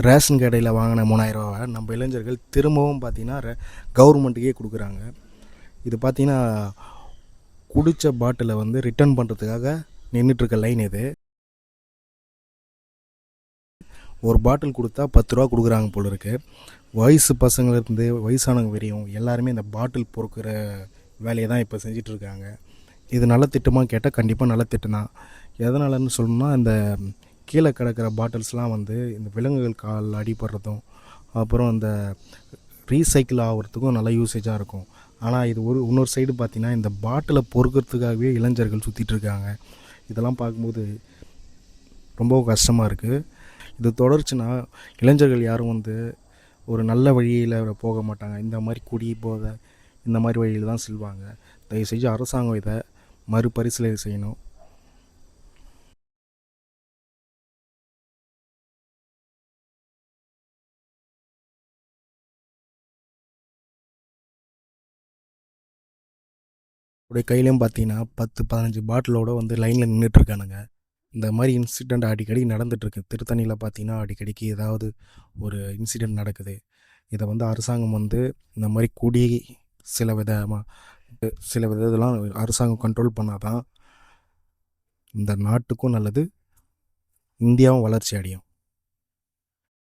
Ration கடையில் வாங்கின 3000 ரூபாவை நம்ம இளைஞர்கள் திரும்பவும் பார்த்திங்கன்னா கவர்மெண்ட்டுக்கே கொடுக்குறாங்க. இது பார்த்திங்கன்னா குடித்த பாட்டிலை வந்து ரிட்டர்ன் பண்ணுறதுக்காக நின்றுட்டுருக்க லைன் இது. ஒரு பாட்டில் கொடுத்தா 10 ரூபா கொடுக்குறாங்க போல இருக்குது. வயசு பசங்கள்லேருந்து வயசானவங்க வரையும் எல்லாருமே இந்த பாட்டில் பொறுக்கிற வேலையை தான் இப்போ செஞ்சிட்ருக்காங்க. இது நல்ல திட்டமாக கேட்டால் கண்டிப்பாக நல்ல திட்டம் தான். எதனாலன்னு சொல்லணும்னா, இந்த கீழே கிடக்கிற பாட்டில்ஸ்லாம் வந்து இந்த விலங்குகள் காலில் அடிபடுறதும், அப்புறம் இந்த ரீசைக்கிள் ஆகிறதுக்கும் நல்லா யூசேஜாக இருக்கும். ஆனால் இது இன்னொரு சைடு பார்த்திங்கன்னா, இந்த பாட்டிலை பொறுக்கிறதுக்காகவே இளைஞர்கள் சுற்றிட்டுருக்காங்க. இதெல்லாம் பார்க்கும்போது ரொம்ப கஷ்டமாக இருக்குது. இது தொடர்ச்சினா இளைஞர்கள் யாரும் வந்து ஒரு நல்ல வழியில் போக மாட்டாங்க. இந்த மாதிரி குடி போதை இந்த மாதிரி வழியில் தான் செல்வாங்க. தயவுசெய்து அரசாங்கம் இதை மறுபரிசீலனை செய்யணும். உடைய கையிலையும் பார்த்தீங்கன்னா 10-15 பாட்டிலோடு வந்து லைனில் நின்றுட்டுருக்கானுங்க. இந்த மாதிரி இன்சிடெண்ட் அடிக்கடி நடந்துகிட்ருக்கு. திருத்தணியில் பார்த்தீங்கன்னா அடிக்கடிக்கு ஏதாவது ஒரு இன்சிடெண்ட் நடக்குது. இதை வந்து அரசாங்கம் வந்து இந்த மாதிரி குடி சில இதெல்லாம் அரசாங்கம் கண்ட்ரோல் பண்ணால் தான் இந்த நாட்டுக்கும் நல்லது, இந்தியாவும் வளர்ச்சி அடையும்.